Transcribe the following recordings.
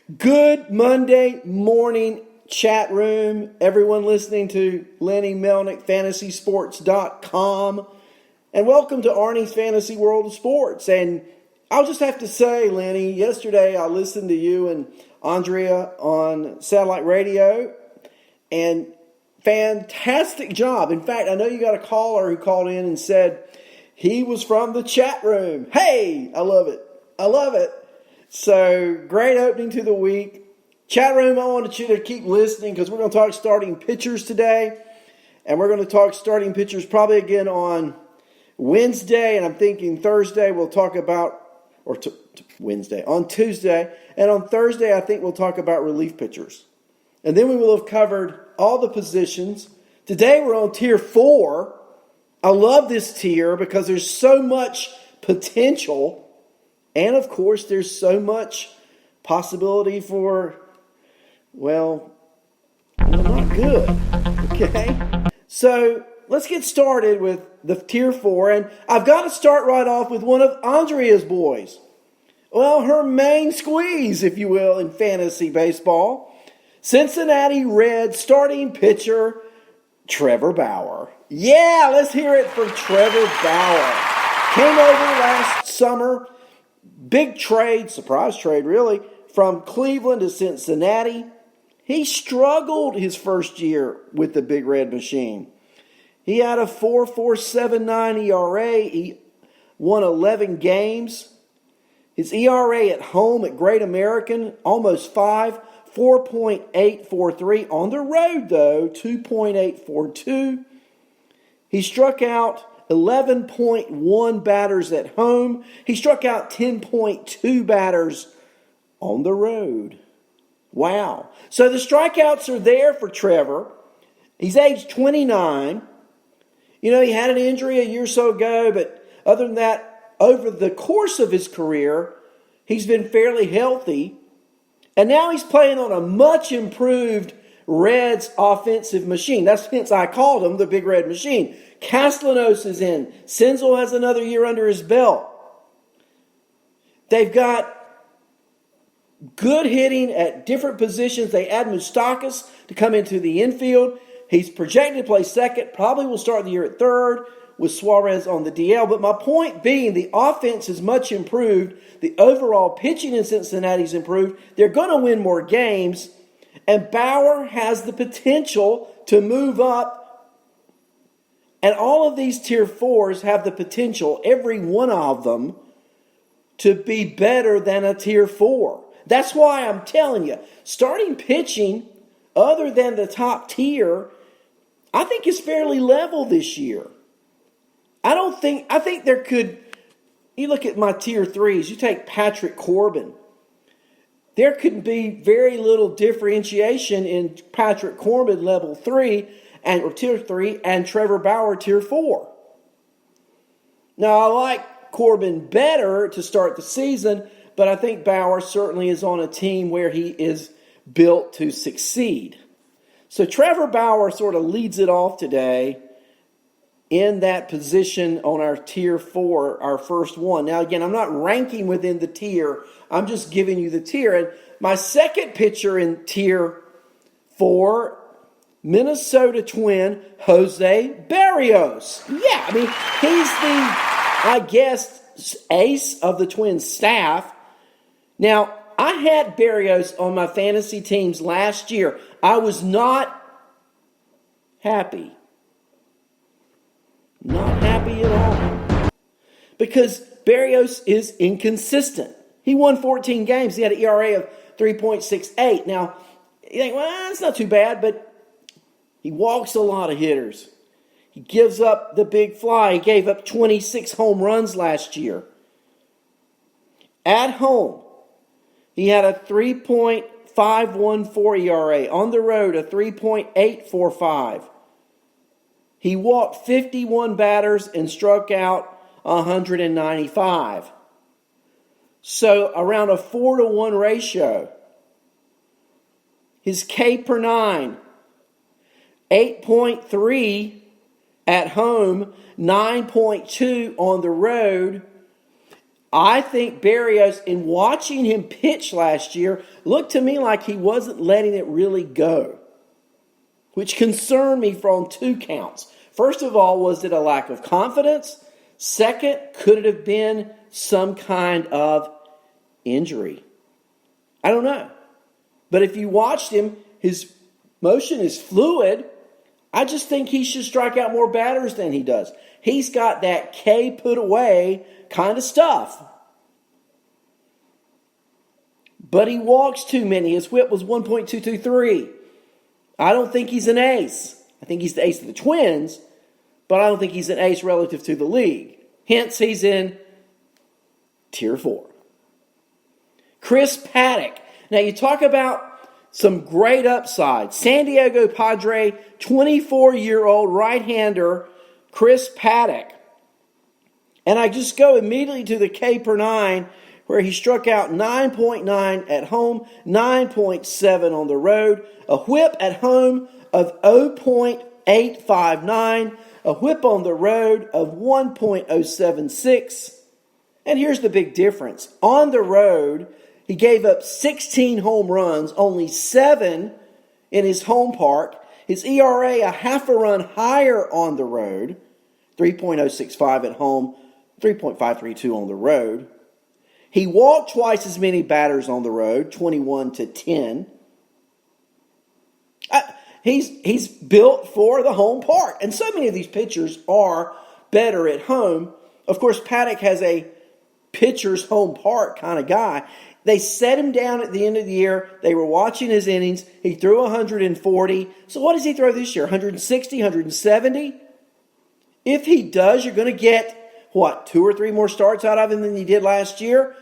Good Monday morning chat room. Everyone listening to Lenny Melnick, FantasySports.com. And welcome to Arnie's Fantasy World of Sports. And I'll just have to say, Lenny, yesterday I listened to you and Andrea on satellite radio. And fantastic job. In fact, I know you got a caller who called in and said he was from the chat room. Hey, I love it. I love it. So, great opening to the week. Chat room, I want you to keep listening because we're going to talk starting pitchers today. And we're going to talk starting pitchers probably again on Wednesday. And I'm thinking Thursday we'll talk about, Wednesday, on Tuesday. And on Thursday I think we'll talk about relief pitchers. And then we will have covered all the positions. Today we're on tier 4. I love this tier because there's so much potential. And, of course, there's so much possibility for, well, not good, okay? So let's get started with the Tier 4. And I've got to start right off with one of Andrea's boys. Well, her main squeeze, if you will, in fantasy baseball. Cincinnati Reds starting pitcher, Trevor Bauer. Yeah, let's hear it for Trevor Bauer. Came over last summer. Big trade, surprise trade really, from Cleveland to Cincinnati. He struggled his first year with the Big Red Machine. He had a 4.479 ERA. He won 11 games. His ERA at home at Great American, almost 5, 4.843. On the road, though, 2.842. He struck out 11.1 batters at home. He struck out 10.2 batters on the road. Wow. So the strikeouts are there for Trevor. He's age 29. You know, he had an injury a year or so ago, but other than that, over the course of his career, he's been fairly healthy. And now he's playing on a much improved Reds offensive machine. That's hence I called him the Big Red Machine. Castellanos is in. Senzel has another year under his belt. They've got good hitting at different positions. They add Moustakas to come into the infield. He's projected to play second. Probably will start the year at third with Suarez on the DL. But my point being, the offense is much improved. The overall pitching in Cincinnati is improved. They're going to win more games. And Bauer has the potential to move up. And all of these tier 4s have the potential, every one of them, to be better than a tier 4. That's why I'm telling you, starting pitching, other than the top tier, I think is fairly level this year. I think there could, you look at my tier 3s, you take Patrick Corbin. There could be very little differentiation in Patrick Corbin level 3 or tier 3 and Trevor Bauer tier 4. Now, I like Corbin better to start the season, but I think Bauer certainly is on a team where he is built to succeed. So Trevor Bauer sort of leads it off today in that position on our tier 4, our first one. Now, again, I'm not ranking within the tier. I'm just giving you the tier. And my second pitcher in tier 4, Minnesota Twin, Jose Berrios. Yeah, I mean, he's the ace of the Twins staff. Now, I had Berrios on my fantasy teams last year. I was not happy. Not happy at all. Because Berrios is inconsistent. He won 14 games. He had an ERA of 3.68. Now, you think, well, that's not too bad, but he walks a lot of hitters. He gives up the big fly. He gave up 26 home runs last year. At home, he had a 3.514 ERA. On the road, a 3.845. He walked 51 batters and struck out 195. So around a 4-to-1 ratio. His K per 9, 8.3 at home, 9.2 on the road. I think Berrios, in watching him pitch last year, looked to me like he wasn't letting it really go, which concerned me on two counts. First of all, was it a lack of confidence? Second, could it have been some kind of injury? I don't know. But if you watched him, his motion is fluid. I just think he should strike out more batters than he does. He's got that K put away kind of stuff. But he walks too many. His whip was 1.223. I don't think he's an ace. I think he's the ace of the Twins, but I don't think he's an ace relative to the league. Hence, he's in Tier 4. Chris Paddack. Now, you talk about some great upside. San Diego Padre, 24-year-old right-hander Chris Paddack. And I just go immediately to the K per 9, where he struck out 9.9 at home, 9.7 on the road, a whip at home of 0.859, a whip on the road of 1.076. And here's the big difference. On the road, he gave up 16 home runs, only 7 in his home park. His ERA a half a run higher on the road, 3.065 at home, 3.532 on the road. He walked twice as many batters on the road, 21-10. He's built for the home park. And so many of these pitchers are better at home. Of course, Paddack has a pitcher's home park kind of guy. They set him down at the end of the year. They were watching his innings. He threw 140. So what does he throw this year? 160, 170? If he does, you're going to get, 2 or 3 more starts out of him than you did last year?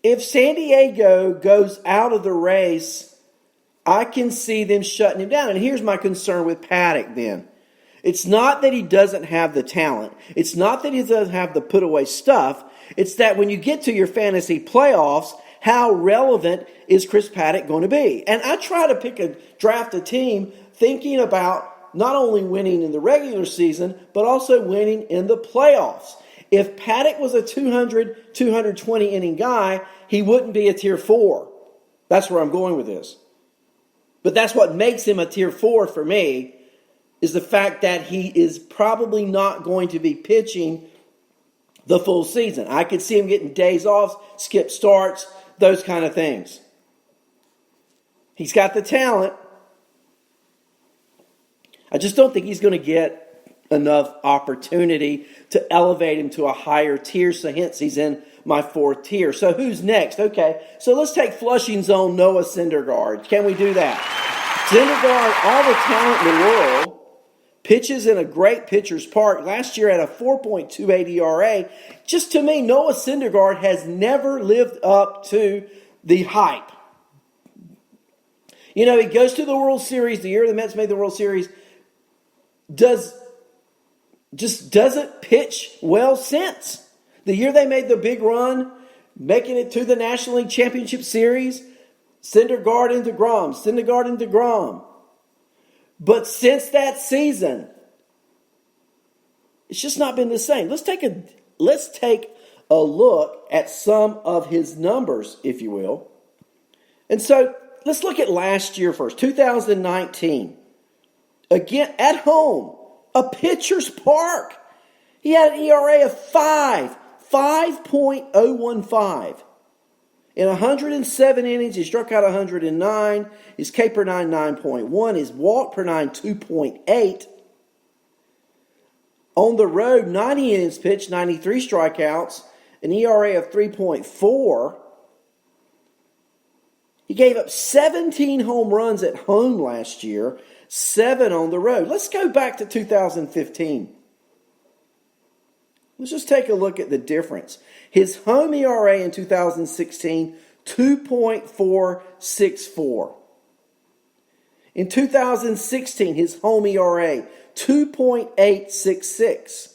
If San Diego goes out of the race, I can see them shutting him down. And here's my concern with Paddack then. It's not that he doesn't have the talent. It's not that he doesn't have the put-away stuff. It's that when you get to your fantasy playoffs, how relevant is Chris Paddack going to be? And I try to draft a team thinking about not only winning in the regular season, but also winning in the playoffs. If Paddack was a 200, 220 inning guy, he wouldn't be a Tier 4. That's where I'm going with this. But that's what makes him a Tier 4 for me, is the fact that he is probably not going to be pitching the full season. I could see him getting days off, skip starts, those kind of things. He's got the talent. I just don't think he's going to get enough opportunity to elevate him to a higher tier, so hence he's in my 4th tier. So who's next? Okay, so let's take Flushing's own Noah Syndergaard. Can we do that? Syndergaard, all the talent in the world, pitches in a great pitcher's park. Last year at a 4.28 ERA. Just to me, Noah Syndergaard has never lived up to the hype. You know, he goes to the World Series, the year the Mets made the World Series, doesn't pitch well since. The year they made the big run, making it to the National League Championship Series, Syndergaard and DeGrom. But since that season, it's just not been the same. Let's take a look at some of his numbers, if you will. And so let's look at last year first, 2019. Again, at home, a pitcher's park. He had an ERA of 5.015. In 107 innings, he struck out 109. His K per 9, 9.1. His walk per 9, 2.8. On the road, 90 innings pitched, 93 strikeouts, an ERA of 3.4. He gave up 17 home runs at home last year, 7 on the road. Let's go back to 2015. Let's just take a look at the difference. His home ERA in 2016, 2.464. In 2016, his home ERA, 2.866.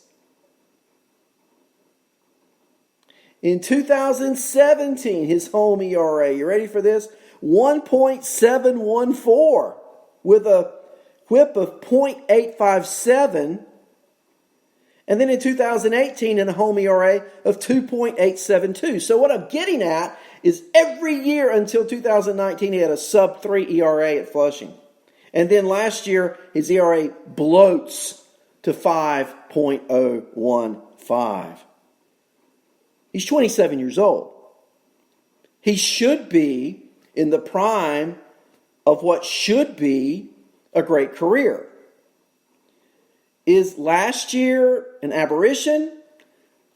In 2017, his home ERA, you ready for this? 1.714 with a whip of .857 And then in 2018, in a home ERA of 2.872. So what I'm getting at is every year until 2019, he had a sub-3 ERA at Flushing. And then last year, his ERA bloats to 5.015. He's 27 years old. He should be in the prime of what should be a great career. Is last year an aberration?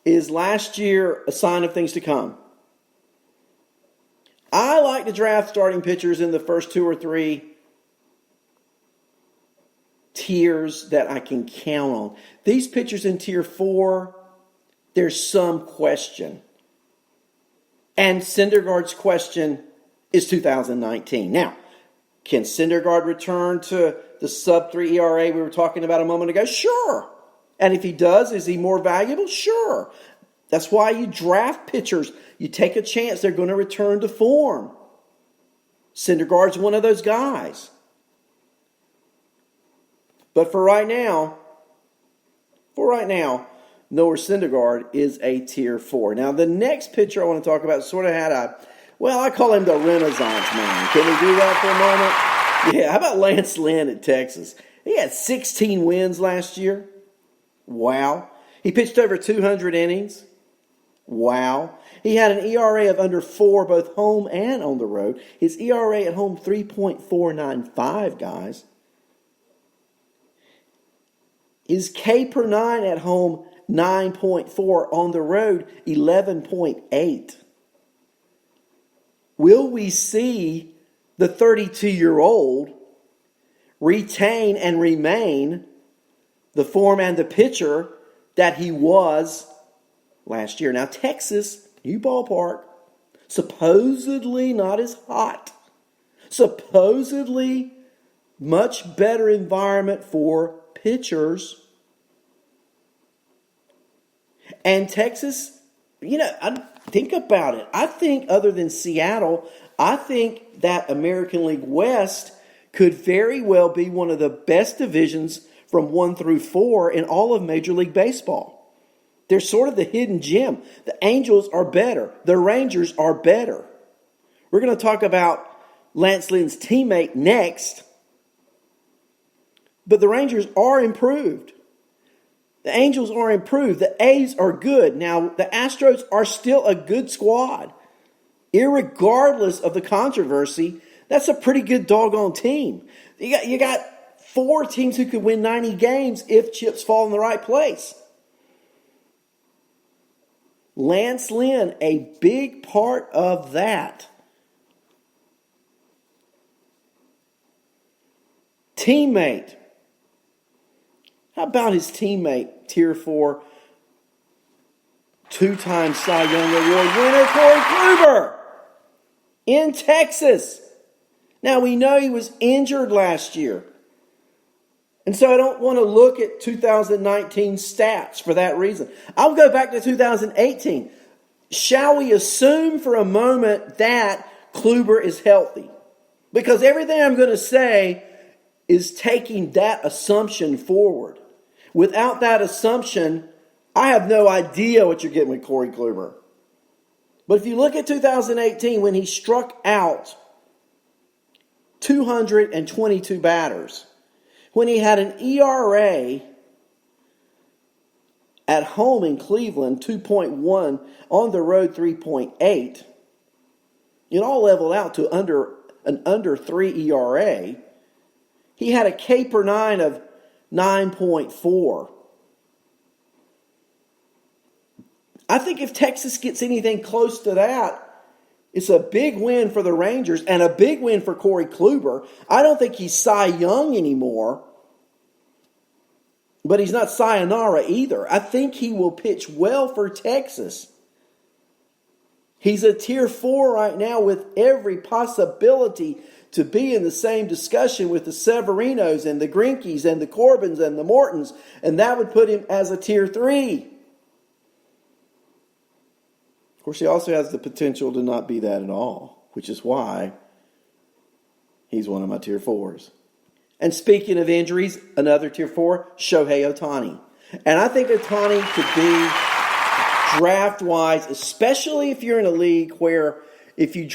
Is last year a sign of things to come? I like to draft starting pitchers in the first 2 or 3 tiers that I can count on. These pitchers in tier 4, there's some question. And Syndergaard's question is 2019. Now, can Syndergaard return to the sub-3 ERA we were talking about a moment ago? Sure. And if he does, is he more valuable? Sure. That's why you draft pitchers. You take a chance they're going to return to form. Syndergaard's one of those guys. But for right now, Noah Syndergaard is a tier 4. Now, the next pitcher I want to talk about sort of had I call him the Renaissance man. Can we do that for a moment? Yeah, how about Lance Lynn at Texas? He had 16 wins last year. Wow. He pitched over 200 innings. Wow. He had an ERA of under 4, both home and on the road. His ERA at home, 3.495, guys. His K per 9 at home, 9.4. On the road, 11.8. Will we see the 32-year-old retain and remain the form and the pitcher that he was last year? Now, Texas, new ballpark, supposedly not as hot. Supposedly much better environment for pitchers. And Texas, think about it. I think other than Seattle, I think that American League West could very well be one of the best divisions from 1 through 4 in all of Major League Baseball. They're sort of the hidden gem. The Angels are better. The Rangers are better. We're going to talk about Lance Lynn's teammate next. But the Rangers are improved. The Angels are improved. The A's are good. Now, the Astros are still a good squad. Irregardless of the controversy, that's a pretty good doggone team. You got 4 teams who could win 90 games if chips fall in the right place. Lance Lynn, a big part of that. Teammate. How about his teammate, tier 4, 2-time Cy Young Award winner, Corey Kluber, in Texas. Now, we know he was injured last year. And so I don't want to look at 2019 stats for that reason. I'll go back to 2018. Shall we assume for a moment that Kluber is healthy? Because everything I'm going to say is taking that assumption forward. Without that assumption, I have no idea what you're getting with Corey Kluber. But if you look at 2018, when he struck out 222 batters, when he had an ERA at home in Cleveland, 2.1, on the road, 3.8, it all leveled out to an under 3 ERA. He had a K per 9 of 9.4. I think if Texas gets anything close to that, it's a big win for the Rangers and a big win for Corey Kluber. I don't think he's Cy Young anymore, but he's not sayonara either. I think he will pitch well for Texas. He's a tier 4 right now with every possibility to be in the same discussion with the Severinos and the Greinke's and the Corbins and the Mortons, and that would put him as a tier 3. Of course, he also has the potential to not be that at all, which is why he's one of my tier 4s. And speaking of injuries, another tier 4, Shohei Ohtani. And I think Ohtani could be draft-wise, especially if you're in a league where if you